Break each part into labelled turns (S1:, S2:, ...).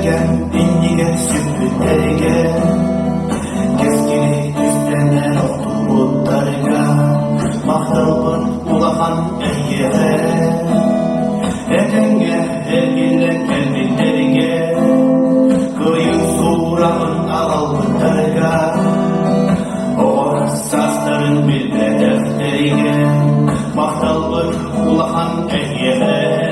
S1: Ergen indigen sümbül ergen Keskini üstlenler oldu bulutlarga Maqtalbın ulahan eyyere Ergenge ergillen kelbinlerge Kıyın suğramın ağalbınlarga Oğra sasların bilbe defterige Maqtalbın ulahan eyyere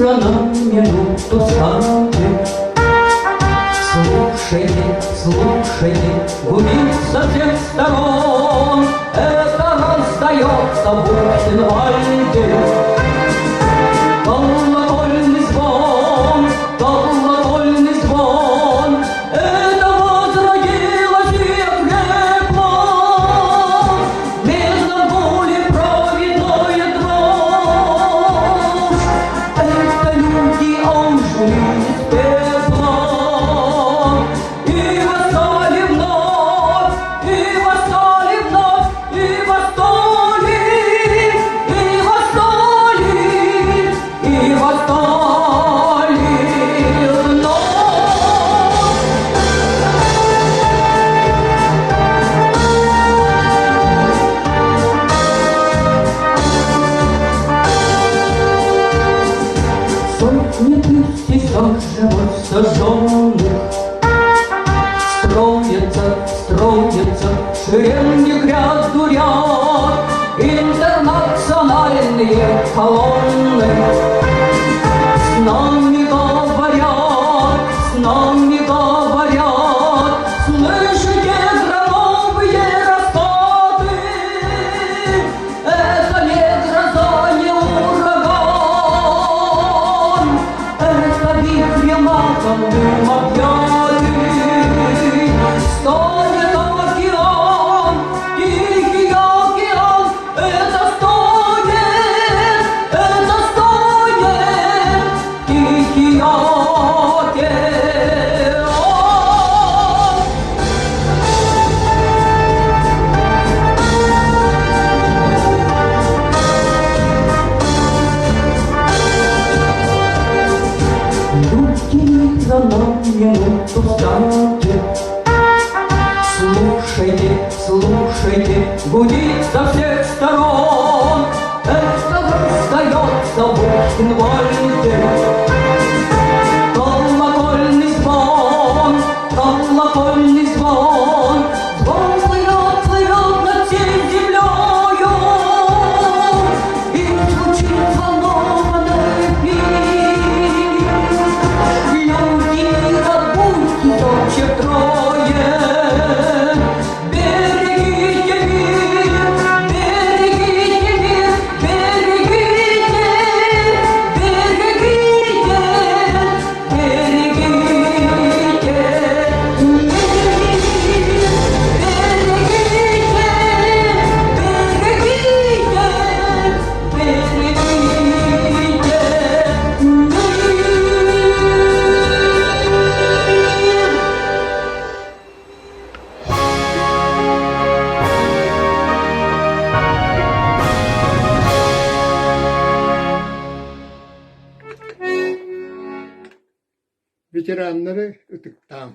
S2: на минуту станет. Слушайте, слушайте, гудит со всех сторон. Это раздается в Бухенвальде. Колокольный звон, колокольный звон. Это возродилось и окрепло. Бездна боли провидное дрожь. Это люди ожили из пепла. И восстали вновь, и восстали вновь, и восстали, и восстали, и восстали вновь. Сотни тысяч живут сожженных. Строятся, строятся шеренги гряду ряд, интернациональные колонны. С нами говорят, с нами говорят, слышите громовые раскаты? Это не гроза, не ураган, это вихрем атомным объятый. Стонет океан, тихий океан, это стонет, тихий океан. Люди на минуту встаньте. Слушайте, слушайте, гудит со всех сторон. Это раздается в Гвальди. Колокольный звон, колокольный звон, звон плывет, плывет над всей землею, и звучит сломанная песнь. Люди мира, будьте вообще трое, берегите мир, берегите мир, берегите, берегите, берегите мир,
S3: Ветеранları ıtıktan.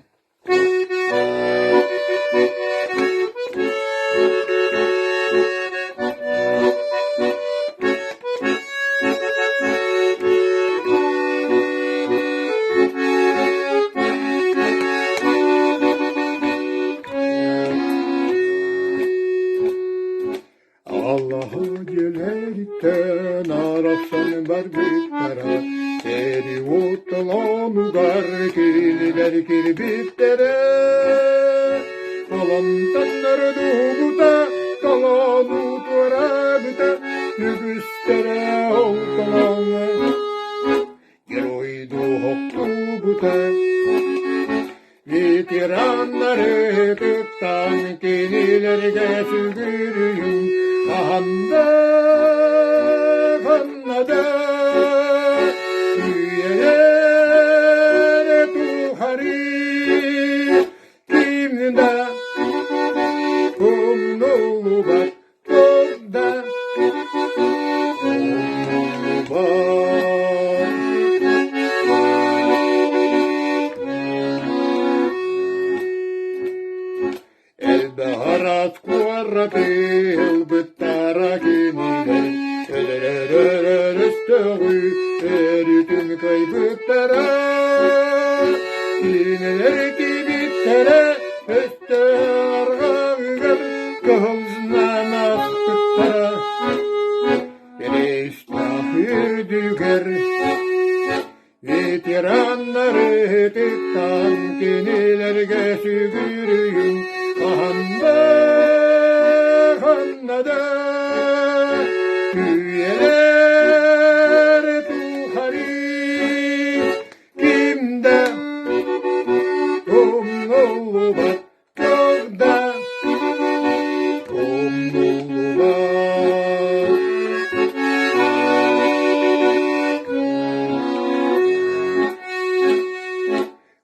S3: Allah'a gelerken arasın barbiklere, Teri utlanı garkiniler kirbitlere, Kalantanlar doğuda, kalan uturabda, Yügüstere oltananı, Geroydu hoktu buta, Veteranları tıktan kinilerge sügürüyüm, Kahanda, kanada, üyeler tuhari, kimde, kumnulu bak, tokda, kumnulu bak. البهارات والربيع بالتراكيني استغي ريتم كي بالترا ينركي بالترا استغرغر كهوزنا نخت الترا يستخير ديگر Veteranları tıktan kinilerge sügürüyüm, Kahanda, kanada, üyeler tuhari, kimde, kumnulu bak, tokda, kumnulu bak.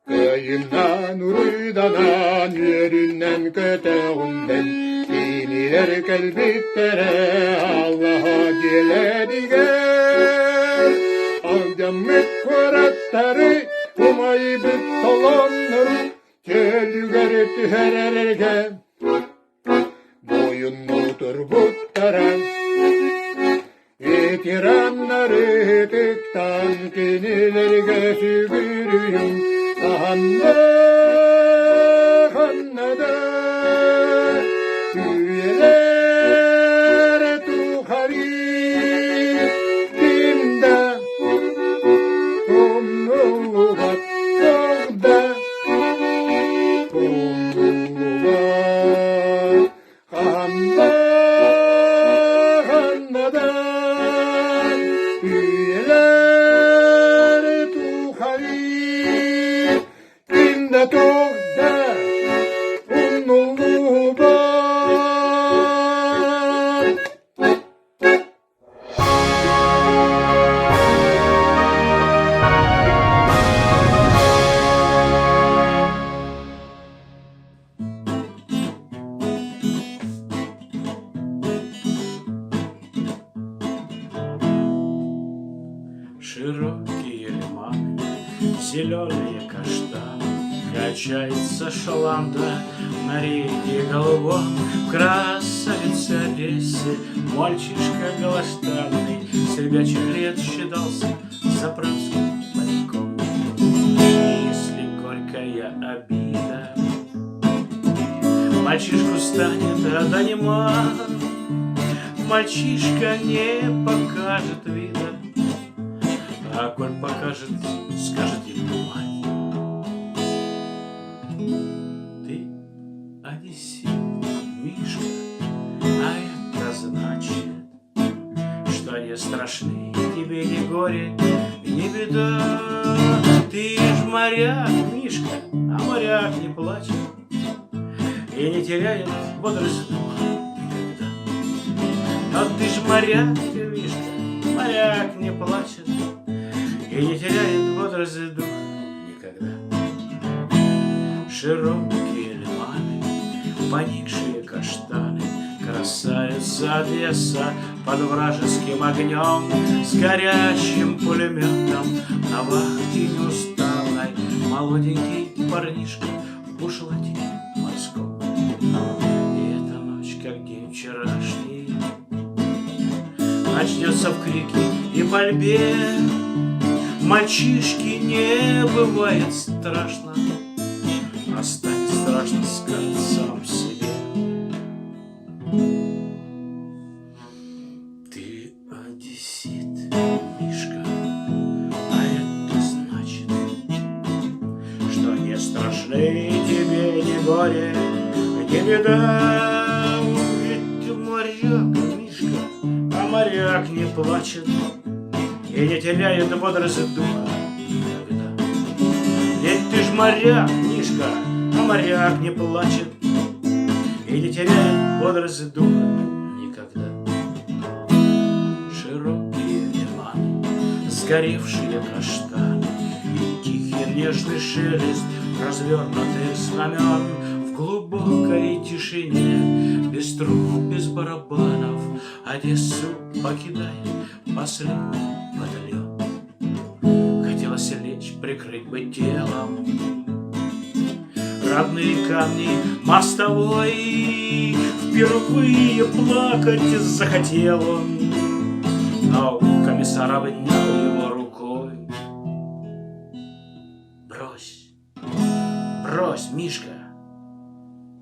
S3: Kayından uydanan yerinden köteğinden Diniler kelbittere Allah'a gelediger Alcammet kuratları Umayı bit talanları Çelüger tühererge Boyunludur buttara Veteranları tıktan kinilerge sügürüyüm Kahanda, kanada, üyeler tuhari, kimde, kumnulu bak, tokda, kumnulu bak, kahanda, kanada, üyeler tuhari, kimde tokda, kumnulu bak.
S4: Широкие лиманы, зеленые каштаны, Качается шаланда на реке голубом. Красавица Одессы, мальчишка голостанный, с ребячих лет считался заправским пареньком. И если горькая обида мальчишку станет донимать, мальчишка не покажет вида, а коль покажет, скажет ему мать: ты одессит, Мишка, а это значит, что не страшны тебе ни горе, ни беда. Ты ж моряк, Мишка, а моряк не плачет и не теряет бодрость духа никогда. Но ты ж моряк, Мишка, моряк не плачет и не теряет бодрость духа никогда. Широкие лиманы, поникшие каштаны, красавица Одесса под вражеским огнем, с горящим пулеметом на вахте неусталой, молоденький парнишка в бушлате морском. И эта ночь, как день вчерашний, начнется в крике и пальбе. Мальчишке не бывает страшно, а станет страшно, скажет сам себе. Ты одессит, Мишка, а это значит, что не страшны тебе ни горе, ни беда. Ведь ты моряк, Мишка, а моряк не плачет и не теряет бодрость духа никогда. Ведь ты ж моряк, Мишка, а моряк не плачет и не теряет бодрость духа никогда. Широкие лиманы, сгоревшие каштаны и тихий нежный шелест развернутых знамен в глубокой тишине, без труб, без барабанов, Одессу покидает последний батальон. Хотелось лечь, прикрыть бы телом родные камни мостовой. Впервые плакать захотел он, но комиссар обнял его рукой. Брось, брось, Мишка,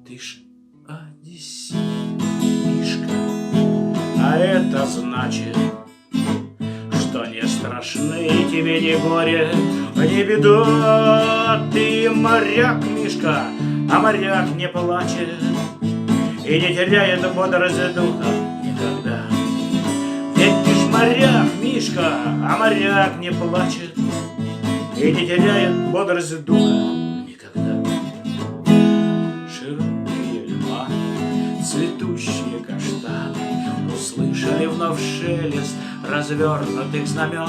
S4: ты ж одессит, Мишка, а это значит, что не страшны тебе ни горе, ни беда. Ты моряк, Мишка, а моряк не плачет и не теряет бодрость духа никогда. Ведь ты ж моряк, Мишка, а моряк не плачет и не теряет бодрость духа никогда. Широкие лиманы, цветущие каштаны услышали вновь шелест развернутых знамен,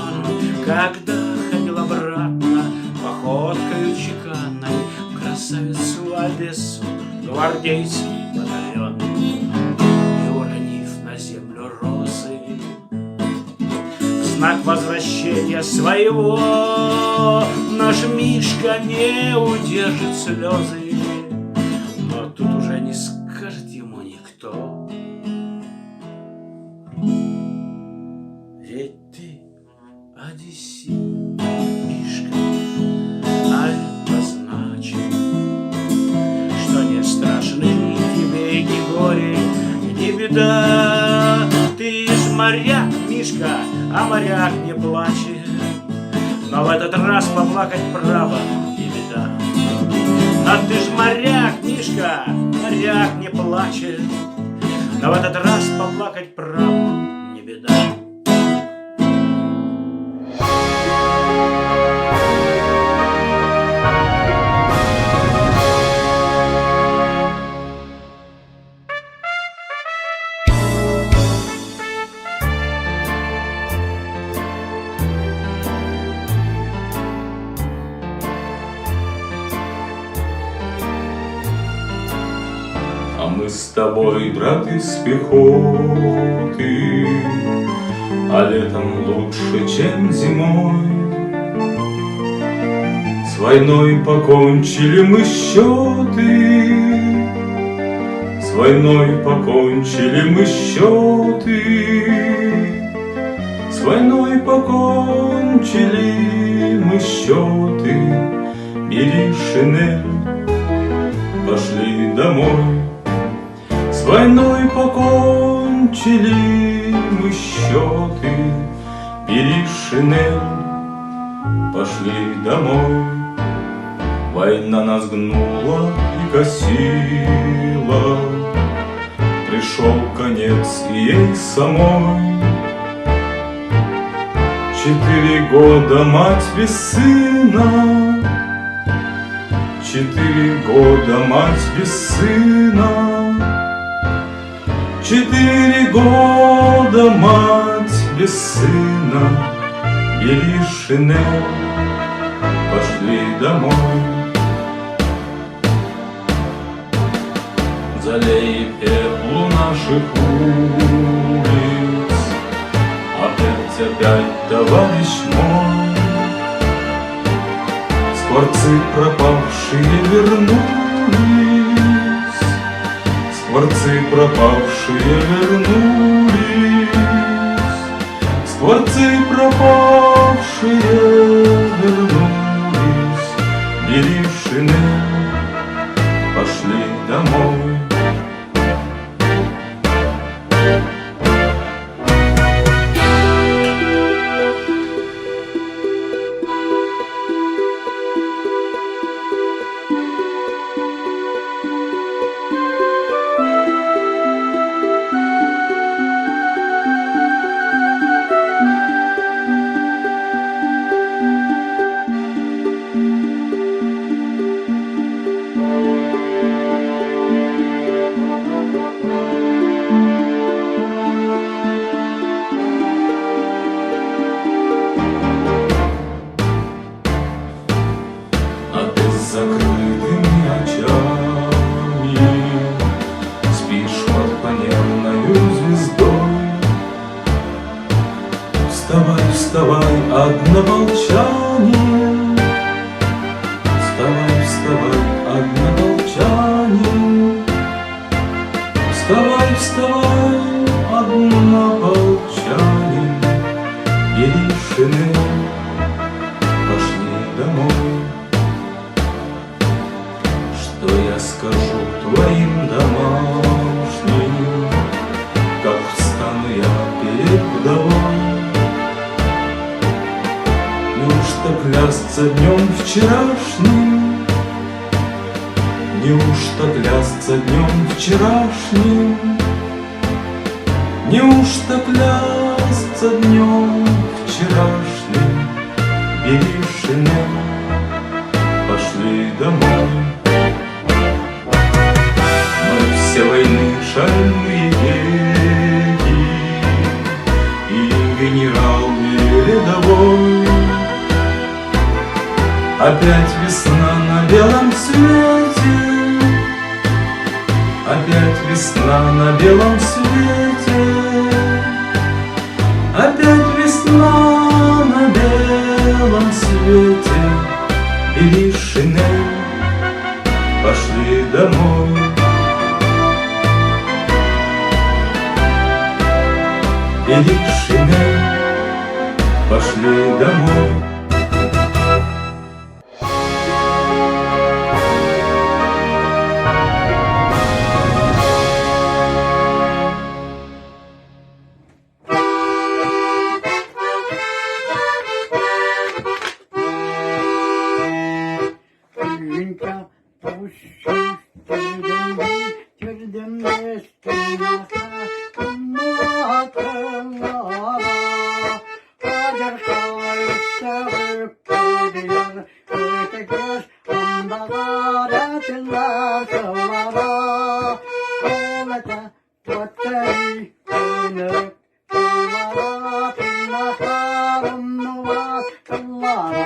S4: когда ходил обратно походкою чеканной в красавицу Одессу гвардейский батальон. И уронив на землю розы в знак возвращения своего, наш Мишка не удержит слезы, но тут уже не скажет ему никто. Ведь ты одессит, Мишка, а это значит, что не страшны тебе ни горе, ни беда. Ты ж моряк, Мишка, а моряк не плачет, но в этот раз поплакать право не беда. А ты ж моряк, Мишка, моряк не плачет, но в этот раз поплакать право не беда.
S5: А мы с тобой, брат, из пехоты, а летом лучше, чем зимой. С войной покончили мы счеты, с войной покончили мы счеты, с войной покончили мы счеты, бери шинель, пошли домой. С войной покончили мы счеты, бери шинель, пошли домой. Война нас гнула и косила, пришел конец ей самой. 4 года мать без сына, 4 года мать без сына, 4 года мать без сына. Бери шинель, пошли домой. Залей пеплу наших улиц, опять, товарищ мой. Скворцы пропавшие вернулись, скворцы пропавшие вернулись, скворцы пропавшие вернулись. Бери шинель, пошли домой. Закрытыми очами спишь под фанерною звездой. Вставай, вставай, однополчанин, вставай, вставай, однополчанин, вставай, вставай, однополчанин. Бери шинель, пошли домой. Что я скажу твоим домашним, как встану я перед вдовой? Неужто клясться днем вчерашним? Неужто клясться днем вчерашним? Неужто клясться днем вчерашним? Бери шинель, пошли домой. Все войны шальные дети и генерал рядовой. Опять весна на белом свете, опять весна на белом свете, опять весна на белом свете. Бери шинель, пошли домой. Бери шинель, пошли домой.
S3: Гринька, пущу, тюрдем без киноса, акылlara, kader kayıtsa öptürüyor, öte göz anda garetler kıllara. Olete, tutteri, kınık, kıllara, pinaklarım nuva, kıllara.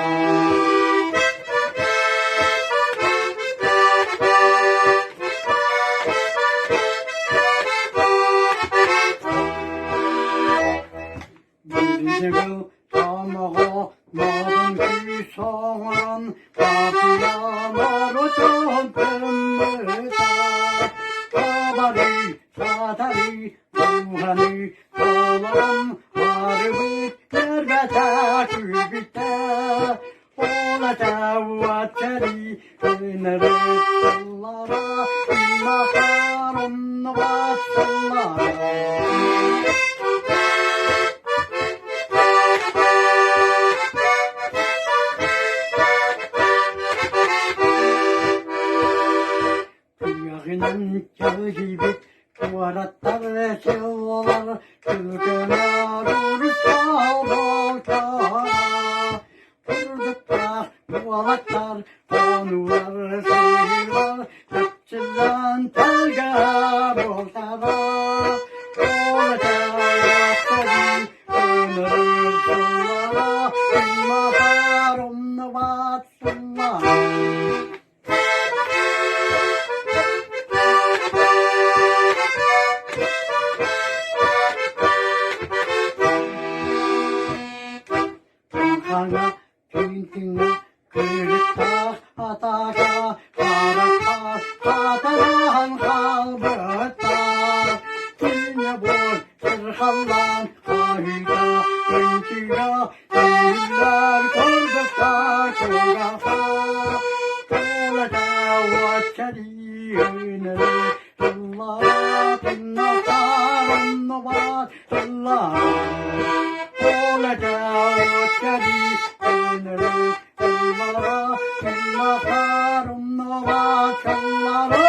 S3: Bildiğim tamamı madem ki soğan Kapıyalar uçun pırmıza Kabari, satari, ruhani Dolarım harbi yerbete külbite olacak vateri öneri sallara bakar onu basıllara. Kıyağının yağı gibi tuvaratlar ve çıllar kırgına vurur kalmaklara. Kurduklar, muvalaklar, konular, seyirler, tepçilen telge boltara. Olacak seni ömür yıllara, bakar onu basıllara. Kana tintina kırıkta ataka karaka kataran kalbıta Tinne bol sırhallan ahida ençiga Ünlüler kurdukta kurgafa Olada vaçeri öneri Yıllara tinnatar onu basıllara. Olacak jadi öneri yıllara bakar onu basıllara.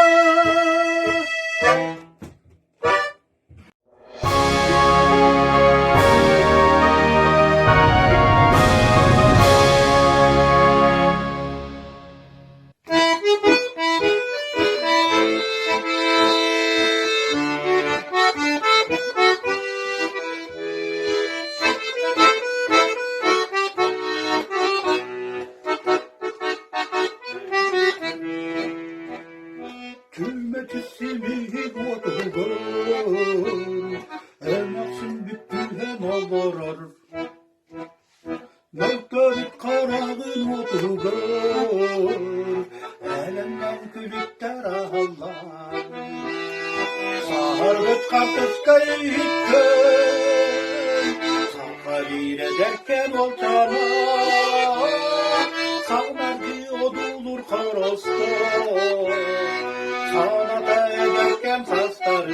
S3: Külmetisi otugur, enaksin bütün hem alvarar. Mevkavit karağın otugur, elimden külükter ağlar. Saharbet kartıskayı hitten, saharir ederken oltana. Sağmerdi odulur karasta. Sana da ederken sasları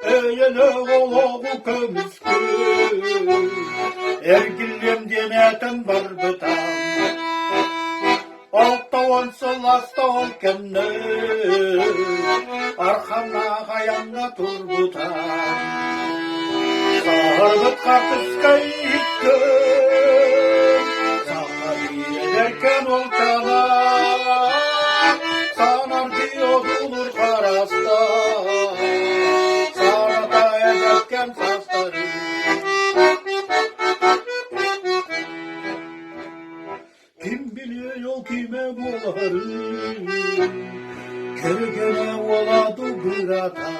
S3: Eyle oğlu kömüskü Ergillim denetin barbıtan Altta onsıl hasta ol kemne Arkamda kayanla turbutan Sarbıt kartıskayı hittim Ederken oltana sanar diyordulur karasta sana da ederken sasları kim biliyor kime buları kergene oladı kıratan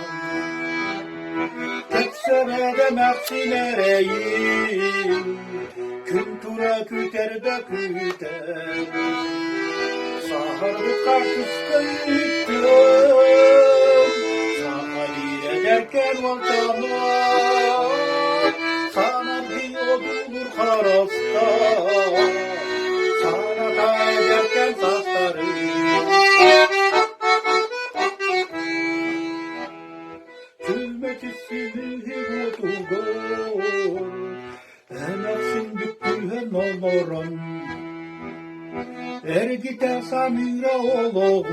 S3: tek senede mersinereyim Kültüre küter de küter Saharı kartıska yıktım Saharir ederken oltana Sana bir odulur karasta Sana da ederken sasları Külmetisi otugur Enaksin bütün oloran Ergite samira oloğun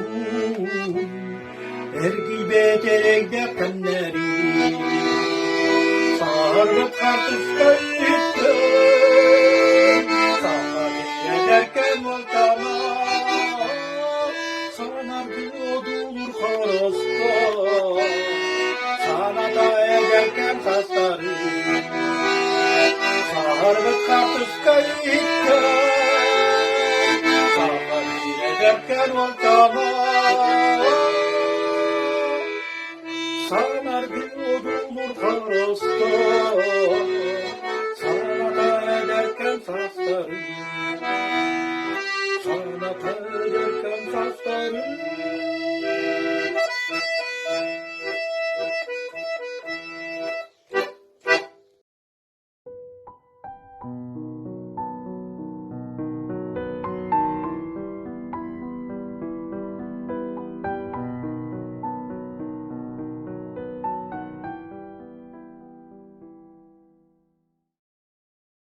S3: Ergi beterekde kınları Sarıp kartıska yıktım Sahari ederken oltana Sanar bir odulur karasta Sana da ederken sasları Sarıp kartıska yıktım Sahari ederken oltana Sanar bir odulur karasta